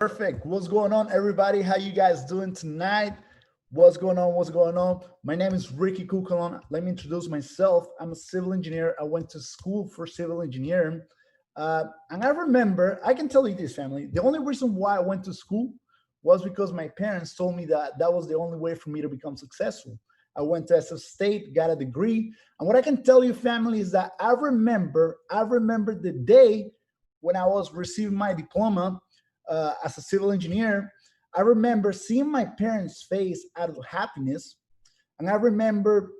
Perfect. What's going on, everybody? How you guys doing tonight? What's going on? What's going on? My name is Ricky Cucalon. Let me introduce myself. I'm a civil engineer. I went to school for civil engineering. And I remember, I can tell you this, family, the only reason why I went to school was because my parents told me that that was the only way for me to become successful. I went to SF State, got a degree. And what I can tell you, family, is that I remember the day when I was receiving my diploma as a civil engineer. I remember seeing my parents' face out of happiness. And I remember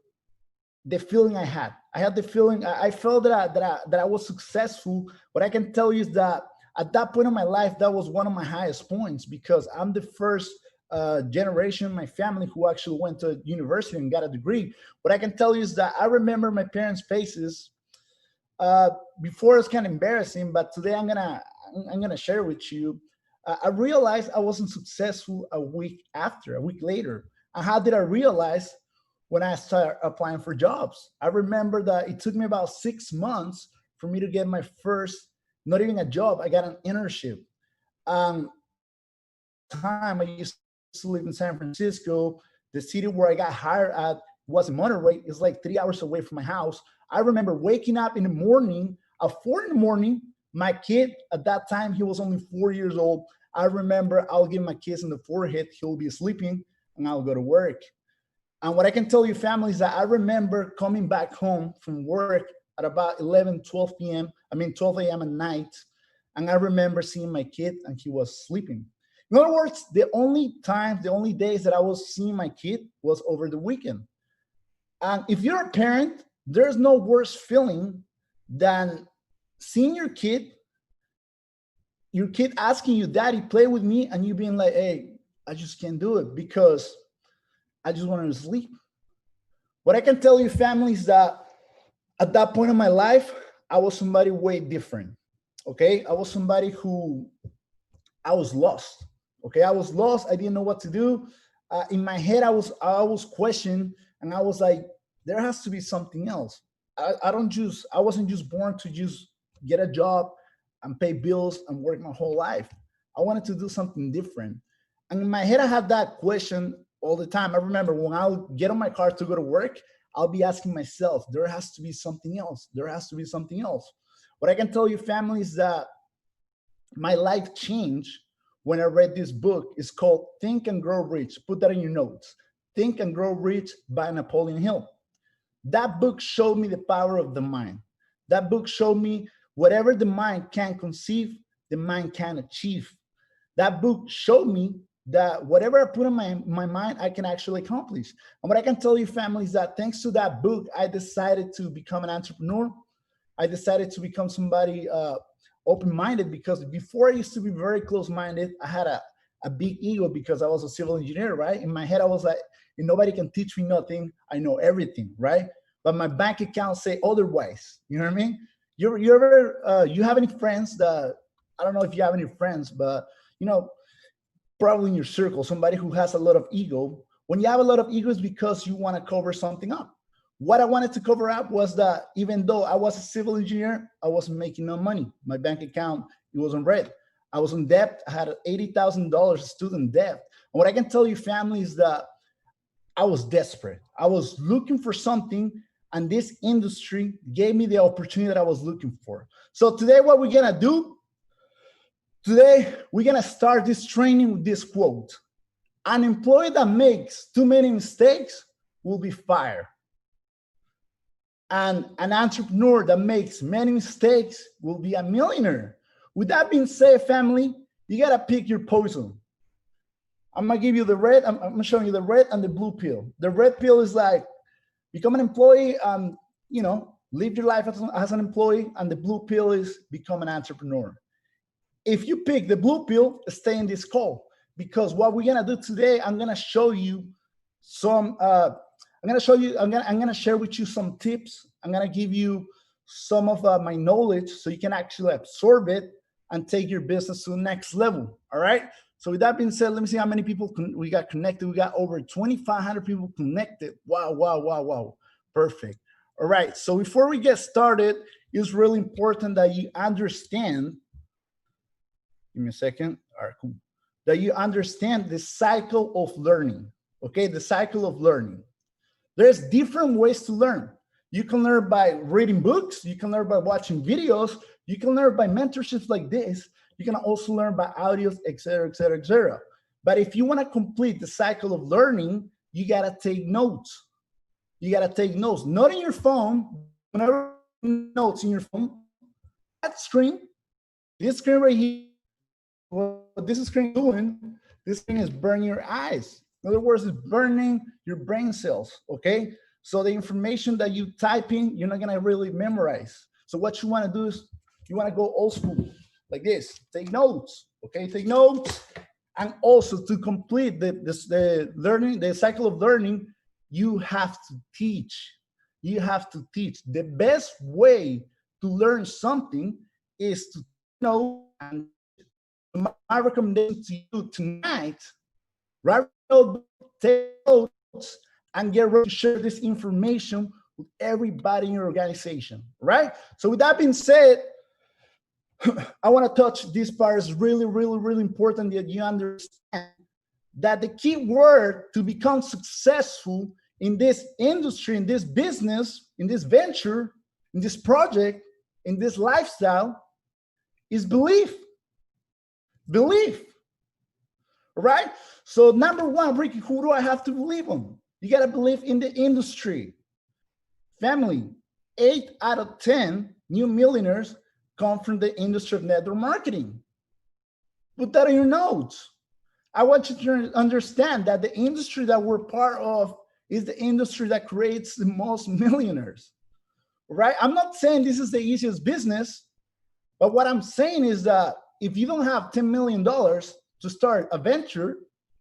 the feeling I had. I had the feeling, I felt that I was successful. What I can tell you is that at that point in my life, that was one of my highest points, because I'm the first generation in my family who actually went to university and got a degree. What I can tell you is that I remember my parents' faces. Before, it's kind of embarrassing, but today I'm gonna share with you. I realized I wasn't successful a week later. And how did I realize? When I started applying for jobs. I remember that it took me about 6 months for me to get my first, not even a job, I got an internship. Time I used to live in San Francisco. The city where I got hired at was in Monterey. It's like 3 hours away from my house. I remember waking up in the morning at 4 in the morning. My kid at that time, he was only 4 years old. I remember I'll give my kiss in the forehead. He'll be sleeping and I'll go to work. And what I can tell you, family, is that I remember coming back home from work at about 12 a.m. at night. And I remember seeing my kid and he was sleeping. In other words, the only days that I was seeing my kid was over the weekend. And if you're a parent, there's no worse feeling than seeing your kid asking you, "Daddy, play with me," and you being like, "Hey, I just can't do it because I just wanted to sleep." What I can tell you, family, is that at that point in my life, I was somebody way different. Okay, I was somebody who I was lost. Okay, I was lost. I didn't know what to do. In my head, I was questioning, and I was like, there has to be something else. I wasn't just born to just get a job and pay bills and work my whole life. I wanted to do something different. And in my head, I had that question all the time. I remember when I'll get on my car to go to work, I'll be asking myself, there has to be something else. There has to be something else. What I can tell you, family, is that my life changed when I read this book. It's called Think and Grow Rich. Put that in your notes. Think and Grow Rich by Napoleon Hill. That book showed me the power of the mind. That book showed me whatever the mind can conceive, the mind can achieve. That book showed me that whatever I put in my mind, I can actually accomplish. And what I can tell you, family, is that thanks to that book, I decided to become an entrepreneur. I decided to become somebody open-minded, because before I used to be very close-minded. I had a big ego because I was a civil engineer, right? In my head, I was like, nobody can teach me nothing. I know everything, right? But my bank account say otherwise. You know what I mean? You have any friends that, I don't know if you have any friends, but probably in your circle, somebody who has a lot of ego. When you have a lot of ego, it's because you want to cover something up. What I wanted to cover up was that even though I was a civil engineer, I wasn't making no money. My bank account, it was in red. I was in debt. I had $80,000 student debt. And what I can tell you, family, is that I was desperate. I was looking for something, and this industry gave me the opportunity that I was looking for. So today, what we're gonna do, today, we're going to start this training with this quote. An employee that makes too many mistakes will be fired. And an entrepreneur that makes many mistakes will be a millionaire. With that being said, family, you got to pick your poison. I'm going to give you the red. I'm showing you the red and the blue pill. The red pill is like, become an employee, live your life as an employee. And the blue pill is become an entrepreneur. If you pick the blue pill, stay in this call, because what we're gonna do today, I'm gonna show you some. I'm gonna share with you some tips. I'm gonna give you some of my knowledge so you can actually absorb it and take your business to the next level. All right. So with that being said, let me see how many people we got connected. We got over 2,500 people connected. Wow. Perfect. All right. So before we get started, it's really important that you understand. Give me a second. All right, cool. that you understand the cycle of learning, okay? The cycle of learning. There's different ways to learn. You can learn by reading books. You can learn by watching videos. You can learn by mentorships like this. You can also learn by audios, etc., etc., etc. But if you want to complete the cycle of learning, you got to take notes. You got to take notes, not in your phone. Whenever notes in your phone, that screen, this screen right here, what this screen is doing, this screen is burning your eyes. In other words, it's burning your brain cells, okay? So the information that you type in, you're not gonna really memorize. So what you wanna do is, you wanna go old school, like this, take notes, okay? Take notes, and also to complete the learning, the cycle of learning, you have to teach. You have to teach. The best way to learn something is to know, and my recommendation to you tonight, right now, take notes and get ready to share this information with everybody in your organization, right? So with that being said, I want to touch this part. Is really, really, really important that you understand that the key word to become successful in this industry, in this business, in this venture, in this project, in this lifestyle is belief. Belief, right? So number one, Ricky, who do I have to believe in? You got to believe in the industry. Family, 8 out of 10 new millionaires come from the industry of network marketing. Put that in your notes. I want you to understand that the industry that we're part of is the industry that creates the most millionaires, right? I'm not saying this is the easiest business, but what I'm saying is that if you don't have $10 million to start a venture,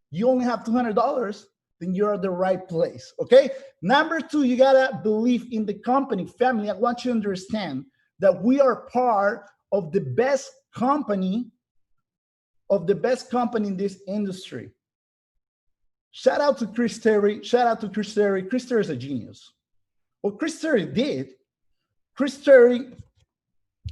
you only have $200, then you're at the right place, okay? Number two, you gotta believe in the company. Family, I want you to understand that we are part of the best company, in this industry. Shout out to Chris Terry. Shout out to Chris Terry. Chris Terry is a genius. What Chris Terry did, Chris Terry,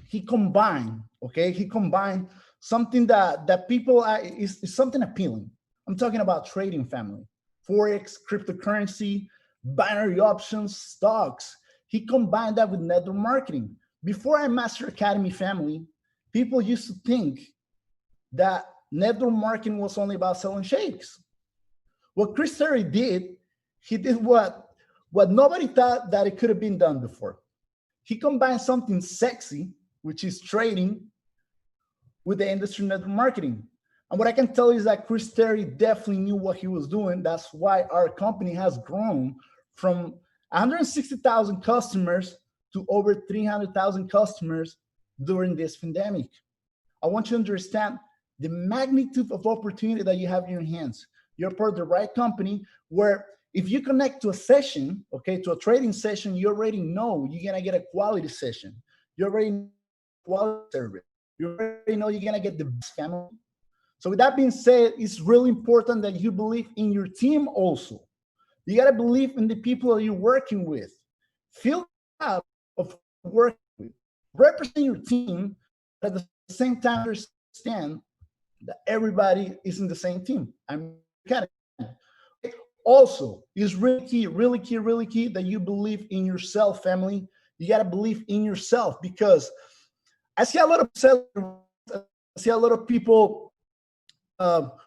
he combined, okay? He combined something that people is something appealing. I'm talking about trading, family. Forex, cryptocurrency, binary options, stocks. He combined that with network marketing. Before I Master Academy, family, people used to think that network marketing was only about selling shakes. What Chris Terry did, he did what nobody thought that it could have been done before. He combined something sexy, which is trading, with the industry network marketing. And what I can tell you is that Chris Terry definitely knew what he was doing. That's why our company has grown from 160,000 customers to over 300,000 customers during this pandemic. I want you to understand the magnitude of opportunity that you have in your hands. You're part of the right company where if you connect to a session, okay, to a trading session, you already know you're gonna get a quality session. You already know quality service. You already know you're gonna get the best family. So with that being said, it's really important that you believe in your team also. You gotta believe in the people that you're working with. Feel proud of working with. Represent your team, but at the same time understand that everybody is in the same team. Also, it's really key, really key, really key that you believe in yourself, family. You got to believe in yourself, because I see a lot of people,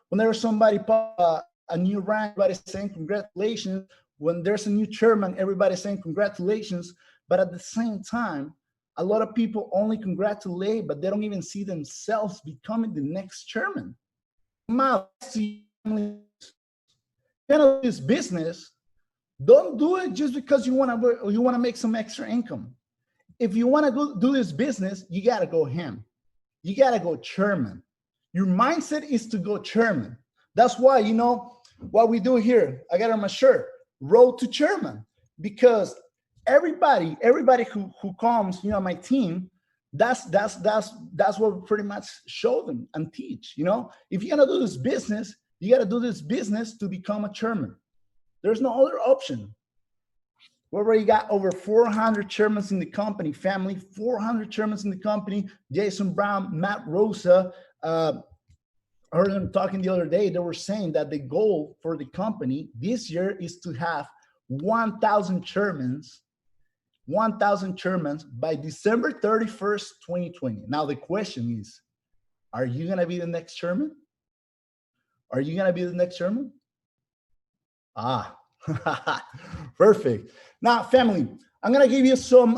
whenever somebody pop a new rank, everybody's saying congratulations. When there's a new chairman, everybody's saying congratulations. But at the same time, a lot of people only congratulate, but they don't even see themselves becoming the next chairman. This business, don't do it just because you want to make some extra income. If you want to do this business, you got to go ham. You got to go chairman. Your mindset is to go chairman. That's why, you know, what we do here, I got on my shirt, road to chairman, because everybody who comes, you know, my team, that's what we pretty much show them and teach. You know, if you're gonna do this business, you got to do this business to become a chairman. There's no other option. We already got over 400 chairmen in the company, family, 400 chairmen in the company. Jason Brown, Matt Rosa, I heard them talking the other day. They were saying that the goal for the company this year is to have 1,000 chairmen, 1,000 chairmen by December 31st, 2020. Now the question is, are you going to be the next chairman? Are you going to be the next chairman? Ah, perfect. Now, family, I'm going to give you some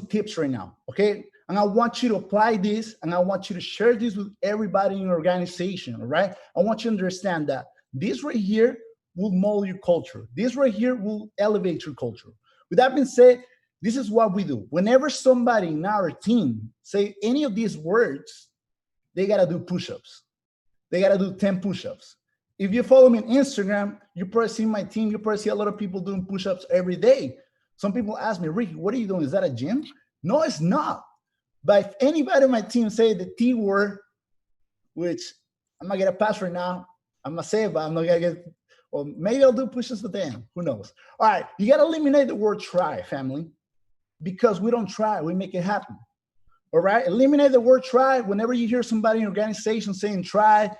tips right now, okay? And I want you to apply this, and I want you to share this with everybody in your organization, all right? I want you to understand that this right here will mold your culture. This right here will elevate your culture. With that being said, this is what we do. Whenever somebody in our team say any of these words, they got to do push-ups. They got to do 10 push-ups. If you follow me on Instagram, you probably see my team. You probably see a lot of people doing push-ups every day. Some people ask me, Ricky, what are you doing? Is that a gym? No, it's not. But if anybody on my team say the T word, which I'm not going to pass right now, I'm going to say it, but I'm not going to get, well, maybe I'll do push-ups at the end. Who knows? All right, you got to eliminate the word try, family, because we don't try, we make it happen. All right, eliminate the word try. Whenever you hear somebody in your organization saying try,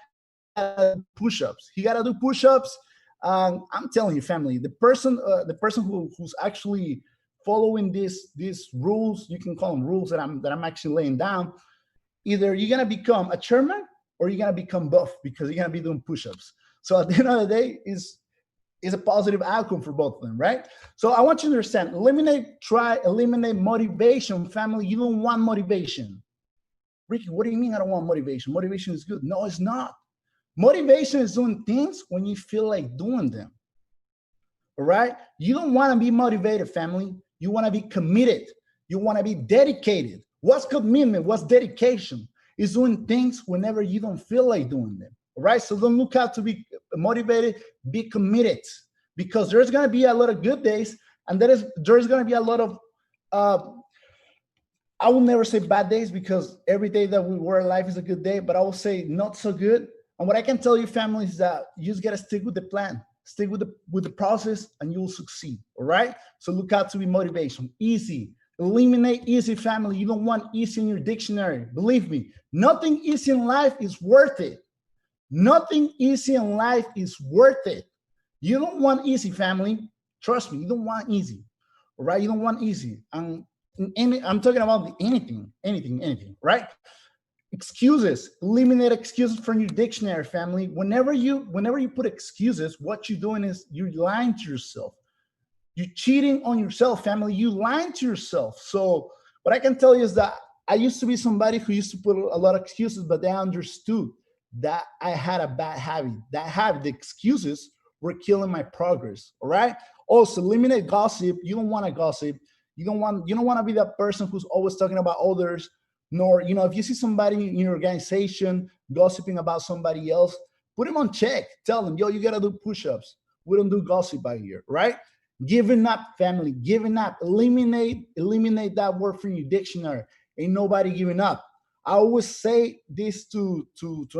push-ups. You got to do push-ups. I'm telling you, family, the person who's actually following these rules, you can call them rules that I'm actually laying down. Either you're gonna become a chairman or you're gonna become buff because you're gonna be doing push-ups. So at the end of the day, is a positive outcome for both of them, right? So I want you to understand: eliminate motivation, family. You don't want motivation. Ricky, what do you mean I don't want motivation? Motivation is good. No, it's not. Motivation is doing things when you feel like doing them. All right? You don't want to be motivated, family. You want to be committed. You want to be dedicated. What's commitment? What's dedication? It's doing things whenever you don't feel like doing them. All right? So don't look out to be motivated. Be committed, because there's going to be a lot of good days, and there's going to be a lot of I will never say bad days, because every day that we're alive is a good day, but I will say not so good. And what I can tell you, family, is that you just got to stick with the plan, stick with the process, and you will succeed. All right? So look out to be motivation. Easy. Eliminate easy, family. You don't want easy in your dictionary. Believe me, nothing easy in life is worth it. Nothing easy in life is worth it. You don't want easy, family. Trust me, you don't want easy. All right? You don't want easy. I'm talking about anything, right? Excuses. Eliminate excuses from your dictionary, family. Whenever you put excuses, what you're doing is you're lying to yourself. You're cheating on yourself, family. You lying to yourself. So what I can tell you is that I used to be somebody who used to put a lot of excuses, but they understood that I had a bad habit. The excuses were killing my progress. All right. Also, eliminate gossip. You don't want to gossip. You don't want to be that person who's always talking about others. Nor, if you see somebody in your organization gossiping about somebody else, put them on check. Tell them, yo, you got to do push-ups. We don't do gossip by here, right? Giving up, family, giving up. Eliminate that word from your dictionary. Ain't nobody giving up. I always say this to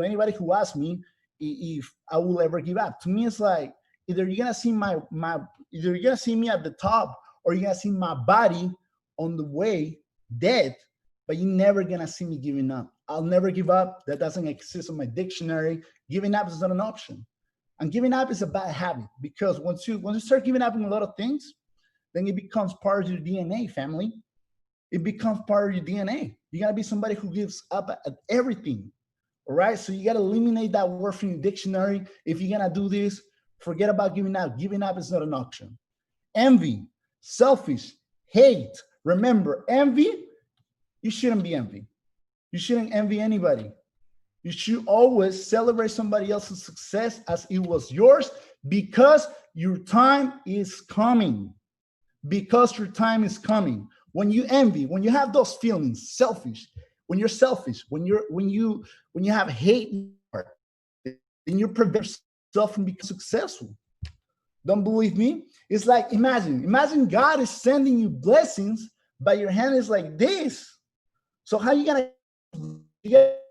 anybody who asks me if I will ever give up. To me, it's like, either you're going to see either you're going to see me at the top, or you're going to see my body on the way dead. But you're never going to see me giving up. I'll never give up. That doesn't exist in my dictionary. Giving up is not an option. And giving up is a bad habit, because once you start giving up on a lot of things, then it becomes part of your DNA, family. It becomes part of your DNA. You got to be somebody who gives up at everything. All right? So you got to eliminate that word from your dictionary. If you're going to do this, forget about giving up. Giving up is not an option. Envy, selfish, hate. Remember, envy, you shouldn't be envy. You shouldn't envy anybody. You should always celebrate somebody else's success as it was yours, because your time is coming. Because your time is coming. When you envy, when you have those feelings, when you're selfish, when you have hate in your heart, then you prevent yourself from becoming successful. Don't believe me? It's like, imagine God is sending you blessings, but your hand is like this. So how you gotta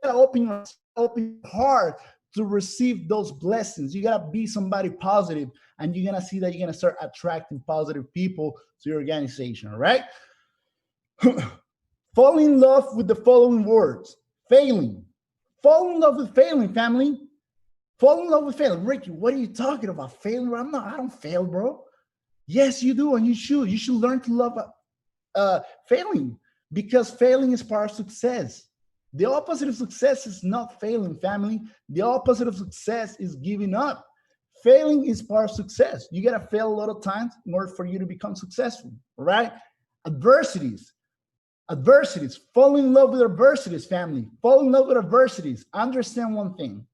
open your heart to receive those blessings. You gotta be somebody positive, and you're gonna see that you're gonna start attracting positive people to your organization. All right? Fall in love with the following words: failing, Fall in love with failing, family. Fall in love with failing. Ricky, what are you talking about? Failing? I don't fail, bro. Yes, you do, and you should. You should learn to love failing, because failing is part of success. The opposite of success is not failing, family. The opposite of success is giving up. Failing is part of success. You got to fail a lot of times in order for you to become successful, right? Adversities. Fall in love with adversities, family. Fall in love with adversities. Understand one thing.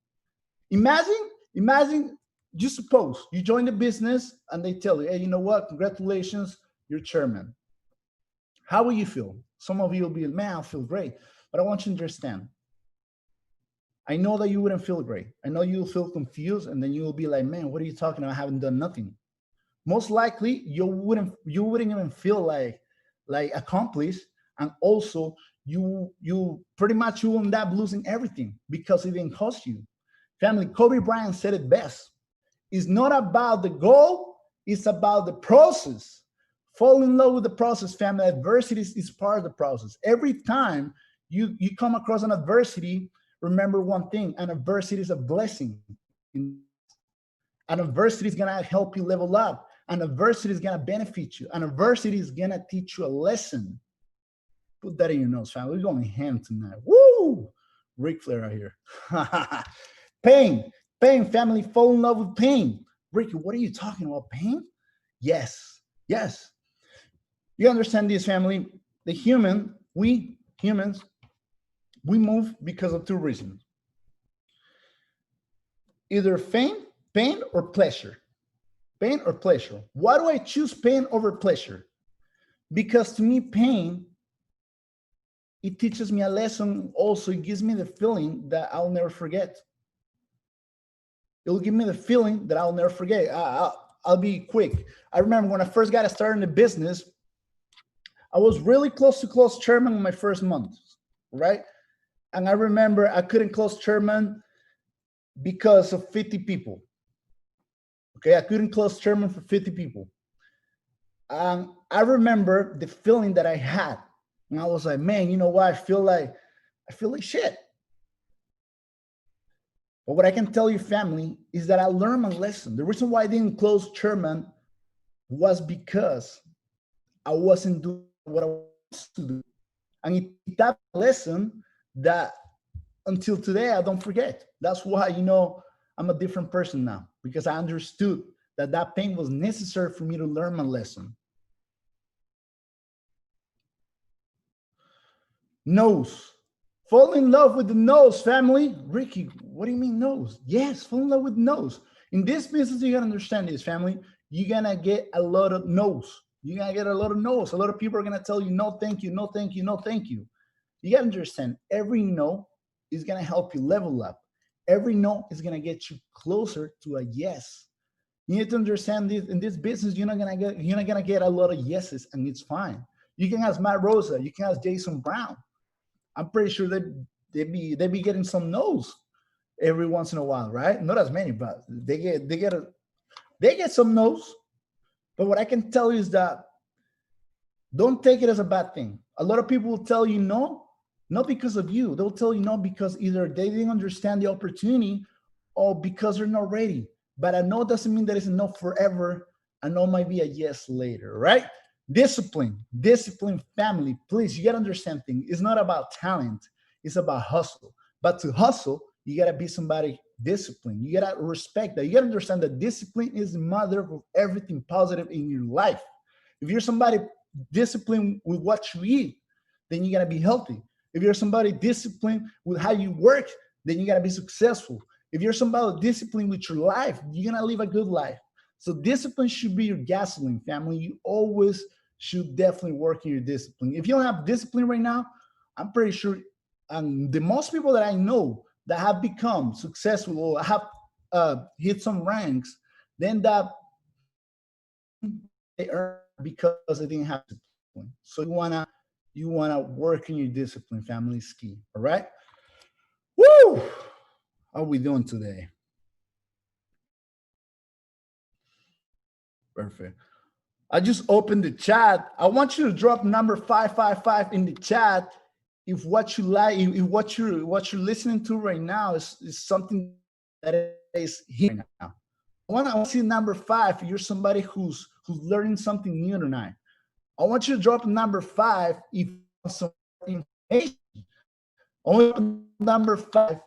Imagine, you suppose you join the business and they tell you, hey, you know what? Congratulations, you're chairman. How will you feel? Some of you will be, man, I'll feel great. But I want you to understand. I know that you wouldn't feel great. I know you'll feel confused, and then you will be like, man, what are you talking about? I haven't done nothing. Most likely, you wouldn't even feel like accomplished. And also, you pretty much you will end up losing everything because it didn't cost you. Family, Kobe Bryant said it best. It's not about the goal, it's about the process. Fall in love with the process, family. Adversity is part of the process. Every time you come across an adversity, remember one thing: an adversity is a blessing. An adversity is gonna help you level up. An adversity is gonna benefit you. An adversity is gonna teach you a lesson. Put that in your notes, family. We're going ham tonight. Woo! Ric Flair out here. Pain, family. Fall in love with pain. Ricky, what are you talking about? Pain? Yes. You understand this, family? We humans, we move because of two reasons. Either pain or pleasure. Pain or pleasure. Why do I choose pain over pleasure? Because to me, pain, it teaches me a lesson. Also, it gives me the feeling that I'll never forget. It'll give me the feeling that I'll never forget. I'll be quick. I remember when I first got started in the business, I was really close to close chairman in my first month, right? And I remember I couldn't close chairman because of 50 people. Okay, I couldn't close chairman for 50 people. I remember the feeling that I had. And I was like, man, you know what? I feel like shit. But what I can tell you, family, is that I learned my lesson. The reason why I didn't close chairman was because I wasn't doing what I was to do. And it's that lesson that until today, I don't forget. That's why, I'm a different person now, because I understood that pain was necessary for me to learn my lesson. Nose. Fall in love with the nose, family. Ricky, what do you mean nose? Yes, fall in love with nose. In this business, you gotta understand this, family. You're gonna get a lot of no's. You're gonna get a lot of no's. A lot of people are gonna tell you, no, thank you, no, thank you, no, thank you. You gotta understand, every no is gonna help you level up. Every no is gonna get you closer to a yes. You need to understand this. In this business, you're not gonna get a lot of yeses, and it's fine. You can ask Matt Rosa, you can ask Jason Brown. I'm pretty sure they be getting some no's every once in a while, right? Not as many, but they get some no's. But what I can tell you is that don't take it as a bad thing. A lot of people will tell you no, not because of you. They'll tell you no because either they didn't understand the opportunity or because they're not ready. But a no doesn't mean that it's a no forever. A no might be a yes later, right? Discipline, family. Please, you got to understand things. It's not about talent. It's about hustle. But to hustle, you got to be somebody disciplined. You got to respect that. You got to understand that discipline is the mother of everything positive in your life. If you're somebody disciplined with what you eat, then you got to be healthy. If you're somebody disciplined with how you work, then you got to be successful. If you're somebody disciplined with your life, you're going to live a good life. So discipline should be your gasoline, family. You always should definitely work in your discipline. If you don't have discipline right now, I'm pretty sure the most people that I know that have become successful or have hit some ranks, then that they earn because they didn't have discipline. So you wanna work in your discipline, family is key. All right. Woo! How are we doing today? Perfect. I just opened the chat. I want you to drop number 555 in the chat if what you like, if what you're listening to right now is something that is here now. I want to see number 5. If you're somebody who's learning something new tonight, I want you to drop number 5 if you want some information. Only number 5.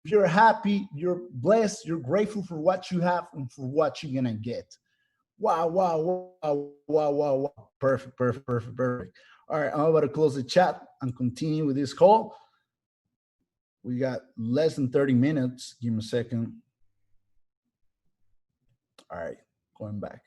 If you're happy, you're blessed, you're grateful for what you have and for what you're gonna get. Wow, wow, wow, wow, wow, wow. Perfect, perfect, perfect, perfect. All right, I'm about to close the chat and continue with this call. We got less than 30 minutes. Give me a second. All right, going back.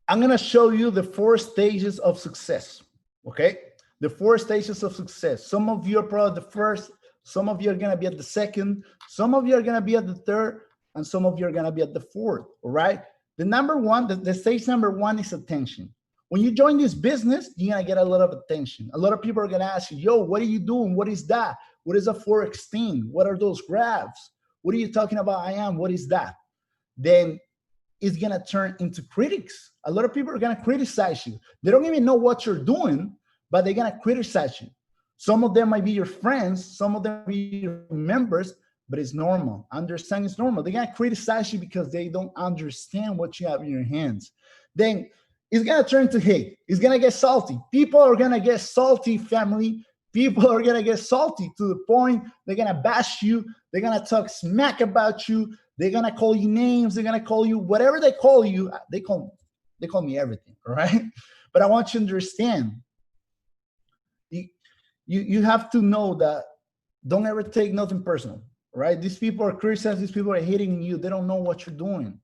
I'm going to show you the 4 stages of success, okay? The 4 stages of success. Some of you are probably the first, some of you are going to be at the second, some of you are going to be at the third, and some of you are going to be at the fourth, all right? The number one, the stage number 1 is attention. When you join this business, you're going to get a lot of attention. A lot of people are going to ask you, yo, what are you doing? What is that? What is a Forex thing? What are those graphs? What are you talking about? What is that? Then it's going to turn into critics. A lot of people are going to criticize you. They don't even know what you're doing, but they're going to criticize you. Some of them might be your friends. Some of them might be your members, but it's normal. Understand it's normal. They're going to criticize you because they don't understand what you have in your hands. Then it's going to turn to hate. It's going to get salty. People are going to get salty, family. People are going to get salty to the point they're going to bash you. They're going to talk smack about you. They're going to call you names. They're going to call you whatever they call you. They call me everything, all right? But I want you to understand. You have to know that don't ever take nothing personal, right? These people are criticizing. These people are hating on you. They don't know what you're doing.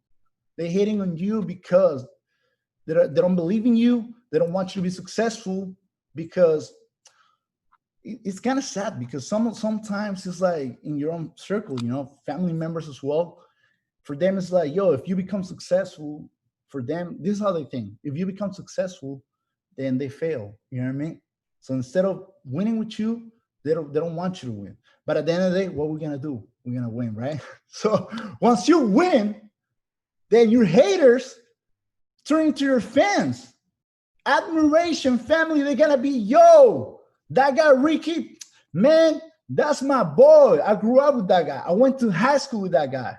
They're hating on you because they don't believe in you. They don't want you to be successful because it's kind of sad because sometimes it's like in your own circle, you know, family members as well. For them, it's like, yo, if you become successful, for them, this is how they think. If you become successful, then they fail. You know what I mean? So instead of winning with you, they don't want you to win. But at the end of the day, what we're gonna do? We're gonna win, right? So once you win, then your haters turn into your fans. Admiration, family, they're gonna be, yo, that guy Ricky, man, that's my boy. I grew up with that guy. I went to high school with that guy.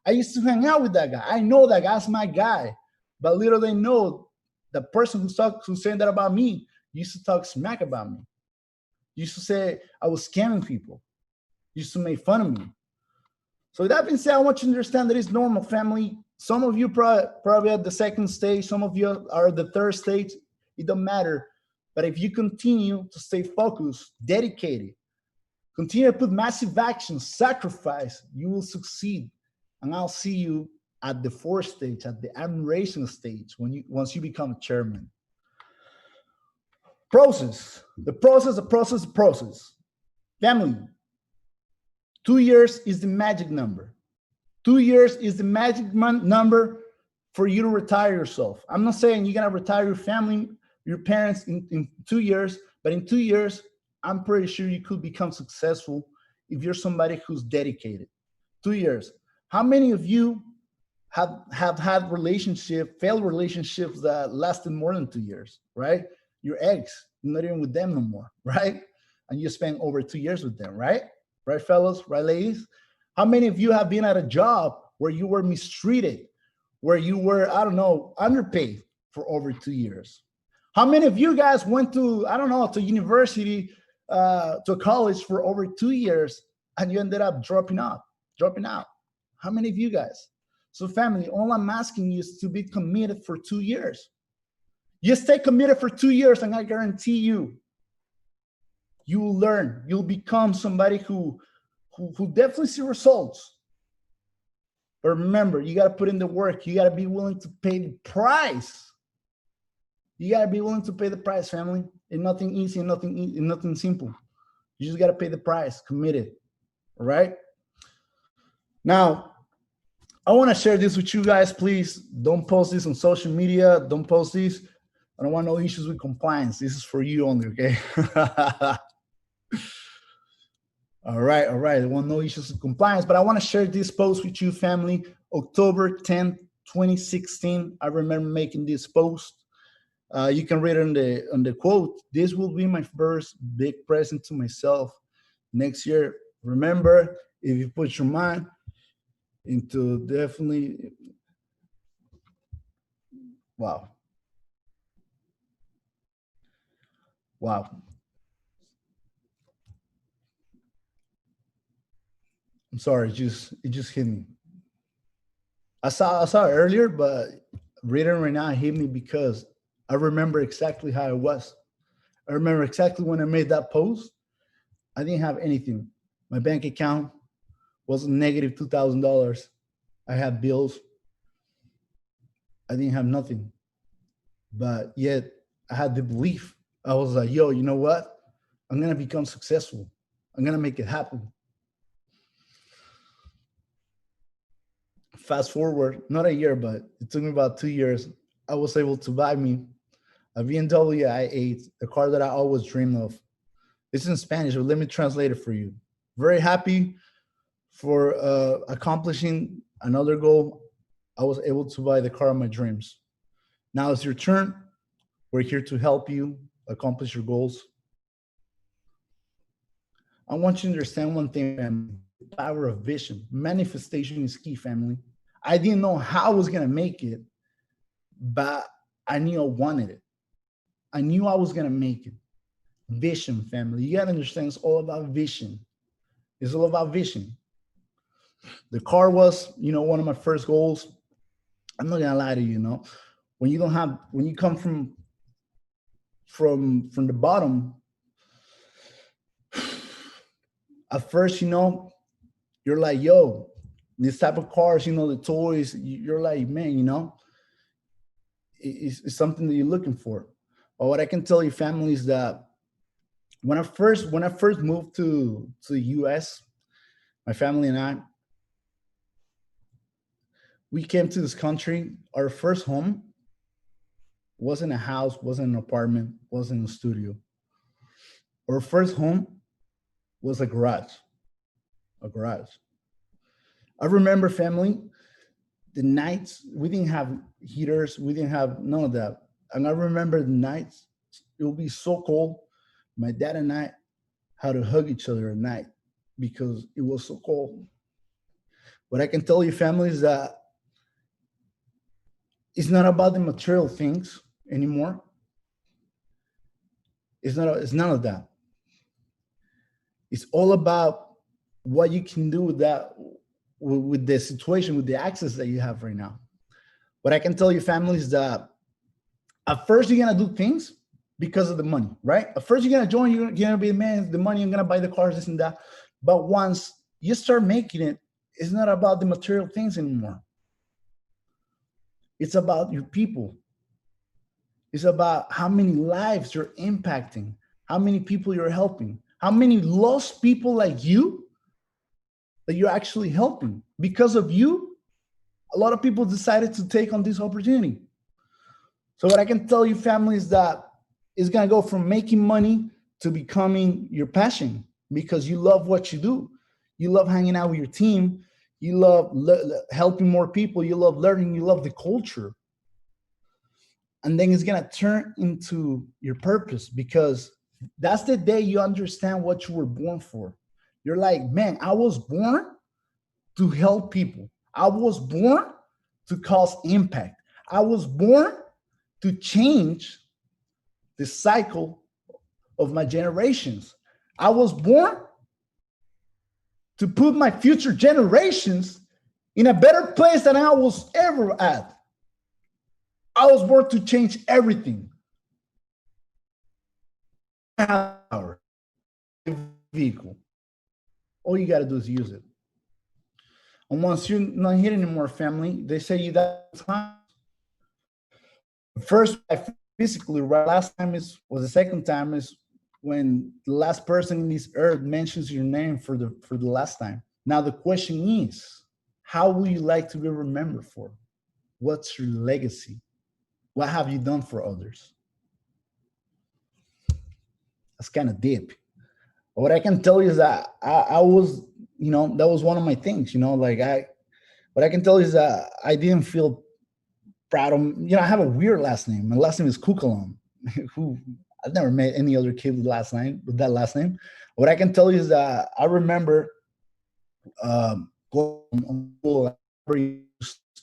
I used to hang out with that guy. I know that guy's my guy. But little they know, the person who's saying that about me used to talk smack about me. Used to say I was scamming people. Used to make fun of me. So with that being said, I want you to understand that it's normal, family. Some of you probably at the second stage. Some of you are at the third stage. It don't matter. But if you continue to stay focused, dedicated, continue to put massive action, sacrifice, you will succeed. And I'll see you at the 4th stage, at the admiration stage, once you become a chairman. Process. The process. Family. 2 years is the magic number. 2 years is the magic number for you to retire yourself. I'm not saying you're going to retire your family, your parents in 2 years, but in 2 years, I'm pretty sure you could become successful if you're somebody who's dedicated. 2 years. How many of you have had failed relationships that lasted more than 2 years, right? Your ex, you're not even with them no more, right? And you spent over 2 years with them, right? Right, fellas, right, ladies? How many of you have been at a job where you were mistreated, where you were, I don't know, underpaid for over 2 years? How many of you guys went to, I don't know, to university, to college for over 2 years, and you ended up dropping out? How many of you guys? So family, all I'm asking you is to be committed for 2 years. You stay committed for 2 years, and I guarantee you, you will learn. You'll become somebody who definitely see results. But remember, you got to put in the work. You got to be willing to pay the price. You got to be willing to pay the price, family. And nothing easy and nothing simple. You just got to pay the price, committed. All right? Now, I want to share this with you guys. Please don't post this on social media. Don't post this. I don't want no issues with compliance. This is for you only, okay? All right. I want no issues with compliance, but I want to share this post with you, family. October 10th, 2016. I remember making this post. You can read on the quote, "This will be my first big present to myself next year. Remember, if you put your mind into definitely," wow. Wow. I'm sorry, it just hit me. I saw it earlier, but reading right now hit me because I remember exactly how it was. I remember exactly when I made that post. I didn't have anything. My bank account was negative $2,000. I had bills. I didn't have nothing. But yet I had the belief. I was like, yo, you know what? I'm going to become successful. I'm going to make it happen. Fast forward, not a year, but it took me about 2 years. I was able to buy me a BMW i8, the car that I always dreamed of. It's in Spanish, but let me translate it for you. Very happy for accomplishing another goal. I was able to buy the car of my dreams. Now it's your turn. We're here to help you accomplish your goals. I want you to understand one thing, family. The power of vision. Manifestation is key, family. I didn't know how I was going to make it, but I knew I wanted it. I knew I was going to make it. Vision, family. You got to understand it's all about vision. It's all about vision. The car was, one of my first goals. I'm not going to lie to you, when you come from the bottom, at first, you're like, yo, this type of cars, the toys, you're like, man, it's something that you're looking for. But what I can tell you, family, is that when I first moved to the US, my family and I, we came to this country. Our first home wasn't a house, wasn't an apartment, wasn't a studio. Our first home was a garage. I remember, family, the nights, we didn't have heaters, we didn't have none of that. And I remember the nights, it would be so cold. My dad and I had to hug each other at night because it was so cold. What I can tell you, family, is that it's not about the material things anymore. It's none of that. It's all about what you can do with that, with the situation, with the access that you have right now. What I can tell you, family, is that at first you're gonna do things because of the money, right? At first you're gonna join, you're gonna be, man, the money, I'm gonna buy the cars, this and that. But once you start making it, it's not about the material things anymore. It's about your people. It's about how many lives you're impacting, how many people you're helping, how many lost people like you that you're actually helping. Because of you, a lot of people decided to take on this opportunity. So what I can tell you, family, is that it's going to go from making money to becoming your passion, because you love what you do. You love hanging out with your team. You love helping more people. You love learning. You love the culture. And then it's going to turn into your purpose, because that's the day you understand what you were born for. You're like, man, I was born to help people. I was born to cause impact. I was born to change the cycle of my generations. I was born to put my future generations in a better place than I was ever at. I was born to change everything. Power, vehicle. All you got to do is use it. And once you're not here anymore, family, they say you that time. First, physically, right? Last time was the second time is when the last person in this earth mentions your name for the last time. Now the question is, how will you like to be remembered for? What's your legacy? What have you done for others? That's kind of deep. What I can tell you is that I was, that was one of my things, what I can tell you is that I didn't feel proud of, you know, I have a weird last name. My last name is Cucalon, who I've never met any other kid with that last name. What I can tell you is that I remember going on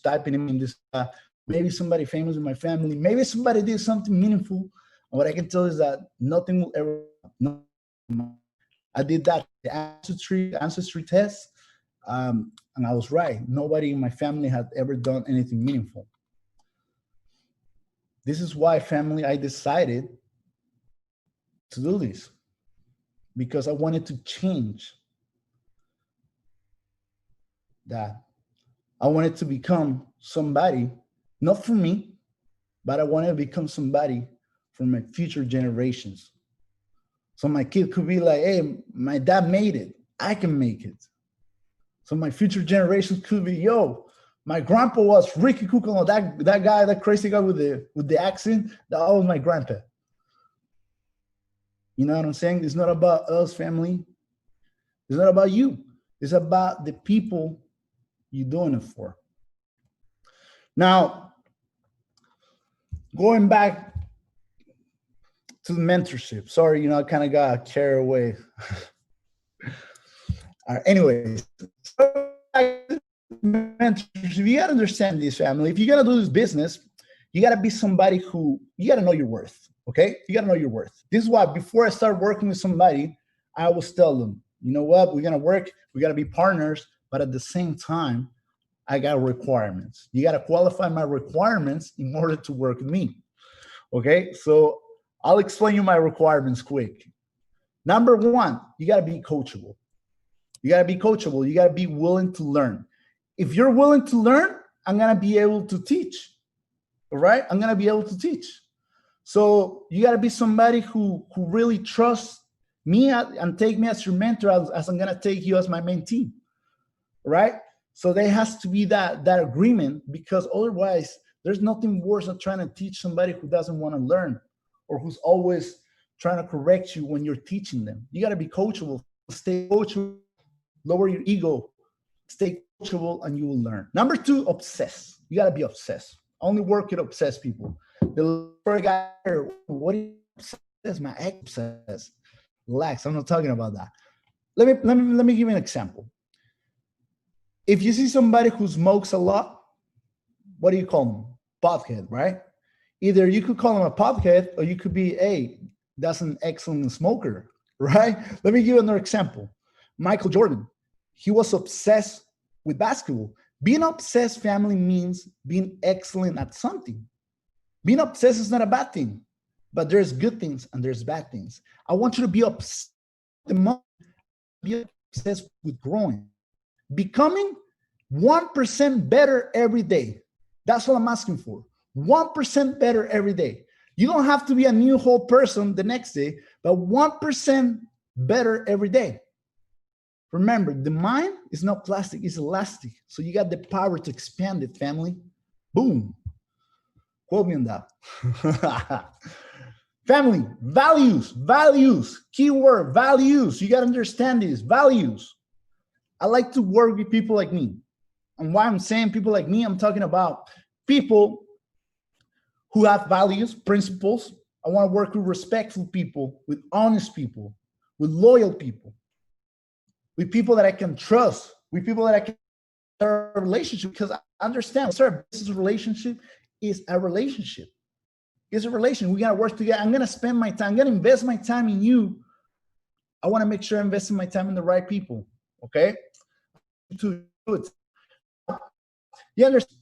typing in this, maybe somebody famous in my family, maybe somebody did something meaningful. And what I can tell you is that nothing will ever, no, I did that ancestry test, and I was right. Nobody in my family had ever done anything meaningful. This is why, family, I decided to do this, because I wanted to change that. I wanted to become somebody, not for me, but I wanted to become somebody for my future generations. So my kid could be like, hey, my dad made it, I can make it. So my future generations could be, yo, my grandpa was Ricky Cucalon, that guy, that crazy guy with the accent, that was my grandpa. You know what I'm saying? It's not about us, family. It's not about you. It's about the people you're doing it for. Now, going back to the mentorship. Sorry, I kind of got carried away. All right, anyways, mentorship, you got to understand this, family. If you're going to do this business, you got to be somebody who, you got to know your worth, okay? You got to know your worth. This is why before I start working with somebody, I always tell them, you know what, we're going to work, we got to be partners, but at the same time, I got requirements. You got to qualify my requirements in order to work with me, okay? So I'll explain you my requirements quick. Number one, you got to be coachable. You got to be coachable. You got to be willing to learn. If you're willing to learn, I'm going to be able to teach, all right? I'm going to be able to teach. So you got to be somebody who really trusts me and take me as your mentor, as I'm going to take you as my mentee, right? So there has to be that agreement, because otherwise there's nothing worse than trying to teach somebody who doesn't want to learn or who's always trying to correct you when you're teaching them. You got to be coachable, stay coachable, lower your ego, stay coachable, and you will learn. Number two, obsess. You got to be obsessed. I only work with obsessed people. The first guy, what do you obsess? My ex obsessed. Relax, I'm not talking about that. Let me give you an example. If you see somebody who smokes a lot, what do you call them? Pothead, right? Either you could call him a pothead, or you could be, hey, that's an excellent smoker, right? Let me give you another example. Michael Jordan, he was obsessed with basketball. Being obsessed, family, means being excellent at something. Being obsessed is not a bad thing, but there's good things and there's bad things. I want you to be obsessed with growing, becoming 1% better every day. That's what I'm asking for. 1% better every day. You don't have to be a new whole person the next day, but 1% better every day. Remember, the mind is not plastic, it's elastic. So you got the power to expand it, family. Boom. Quote me on that. Family, values, keyword, values. You got to understand these values. I like to work with people like me. And why I'm saying people like me, I'm talking about people who have values, principles. I want to work with respectful people, with honest people, with loyal people, with people that I can trust, with people that I can start a relationship, because I understand, sir, this is a relationship is a relationship. It's a relation. We got to work together. I'm going to spend my time. I'm going to invest my time in you. I want to make sure I'm investing my time in the right people. Okay? To do it. You understand?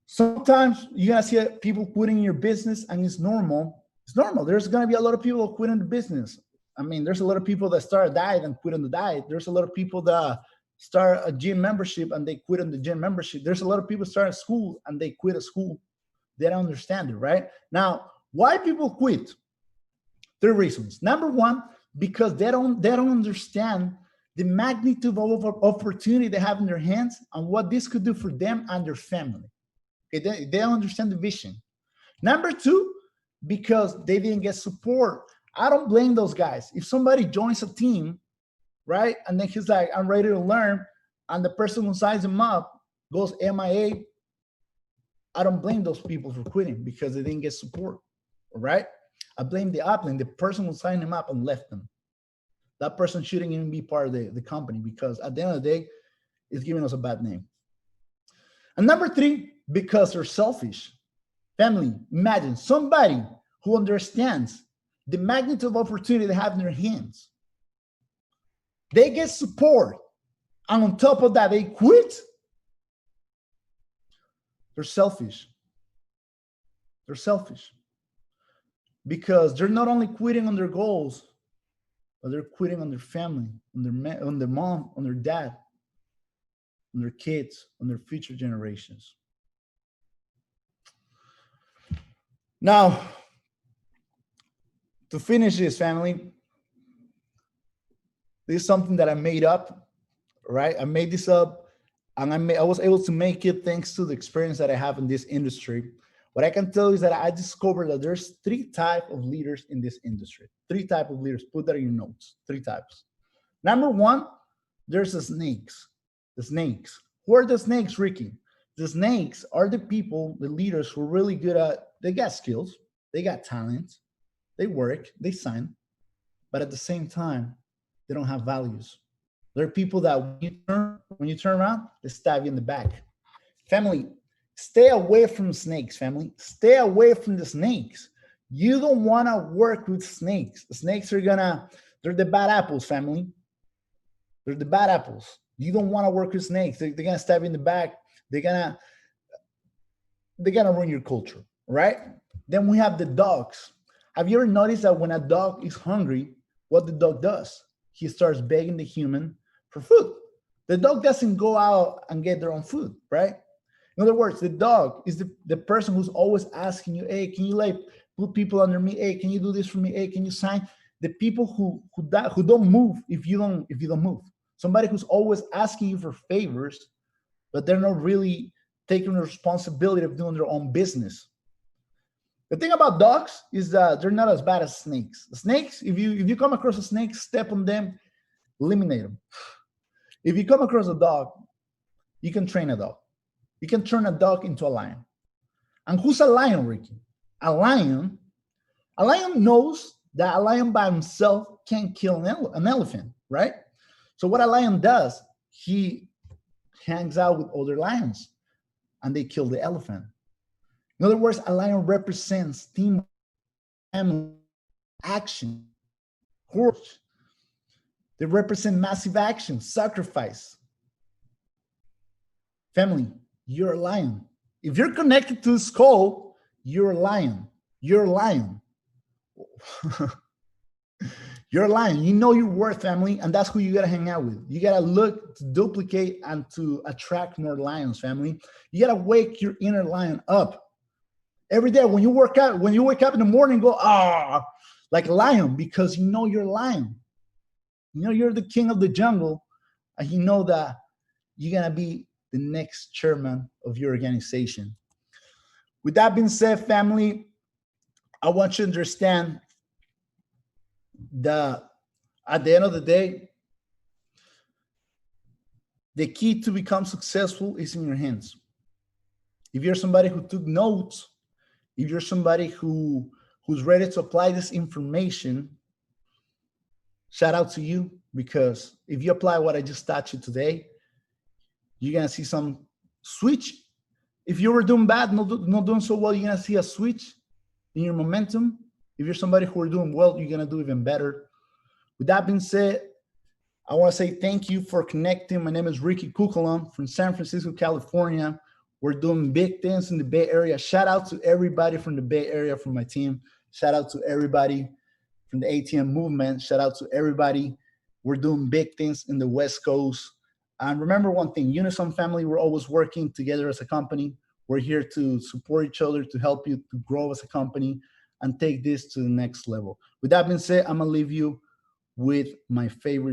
Sometimes you're going to see people quitting your business, and it's normal. It's normal. There's going to be a lot of people who quit in the business. I mean, there's a lot of people that start a diet and quit on the diet. There's a lot of people that start a gym membership and they quit on the gym membership. There's a lot of people start a school and they quit a school. They don't understand it, right? Now, why people quit? 3 reasons. Number one, because they don't understand the magnitude of opportunity they have in their hands and what this could do for them and their family. Okay, they don't understand the vision. Number two, because they didn't get support. I don't blame those guys. If somebody joins a team, right, and then he's like, I'm ready to learn, and the person who signs him up goes MIA, I don't blame those people for quitting because they didn't get support, all right? I blame the upline, the person who signed them up and left them. That person shouldn't even be part of the company because at the end of the day, it's giving us a bad name. And number 3, because they're selfish. Family, imagine somebody who understands the magnitude of opportunity they have in their hands. They get support, and on top of that, they quit. They're selfish. They're selfish because they're not only quitting on their goals, but they're quitting on their family, on their mom, on their dad, on their kids, on their future generations. Now, to finish this, family, this is something that I made up, right? I made this up, and I was able to make it thanks to the experience that I have in this industry. What I can tell you is that I discovered that there's 3 types of leaders in this industry. 3 types of leaders. Put that in your notes. 3 types. Number 1, there's the snakes. The snakes. Who are the snakes, Ricky? The snakes are the people, the leaders who are really good at, they got skills, they got talent, they work, they sign, but at the same time, they don't have values. There are people that when you turn around, they stab you in the back. Family, stay away from snakes, family. Stay away from the snakes. You don't want to work with snakes. The snakes are they're the bad apples, family. They're the bad apples. You don't want to work with snakes. They're going to stab you in the back. They're going to ruin your culture, right? Then we have the dogs. Have you ever noticed that when a dog is hungry, what the dog does? He starts begging the human for food. The dog doesn't go out and get their own food, right? In other words, the dog is the person who's always asking you, hey, can you put people under me? Hey, can you do this for me? Hey, can you sign? The people who don't move if you don't move. Somebody who's always asking you for favors, but they're not really taking the responsibility of doing their own business. The thing about dogs is that they're not as bad as snakes. The snakes, if you come across a snake, step on them, eliminate them. If you come across a dog, you can train a dog. You can turn a dog into a lion. And who's a lion, Ricky? A lion knows that a lion by himself can't kill an elephant, right? So what a lion does, he hangs out with other lions and they kill the elephant. In other words, a lion represents team, family, action, courage. They represent massive action, sacrifice. Family, you're a lion. If you're connected to the skull, you're a lion. You're a lion. You're a lion. You know your worth, family, and that's who you got to hang out with. You got to look to duplicate and to attract more lions, family. You got to wake your inner lion up. Every day when you work out, when you wake up in the morning, go, like a lion, because you know you're a lion. You know you're the king of the jungle, and you know that you're going to be the next chairman of your organization. With that being said, family, I want you to understand that at the end of the day, the key to become successful is in your hands. If you're somebody who took notes, if you're somebody who's ready to apply this information, shout out to you, because if you apply what I just taught you today, you're going to see some switch. If you were doing bad, not doing so well, you're going to see a switch in your momentum. If you're somebody who are doing well, you're going to do even better. With that being said, I want to say thank you for connecting. My name is Ricky Cucalon from San Francisco, California. We're doing big things in the Bay Area. Shout out to everybody from the Bay Area, from my team. Shout out to everybody from the ATM movement. Shout out to everybody. We're doing big things in the West Coast. And remember one thing, Unison family, we're always working together as a company. We're here to support each other, to help you to grow as a company and take this to the next level. With that being said, I'm going to leave you with my favorite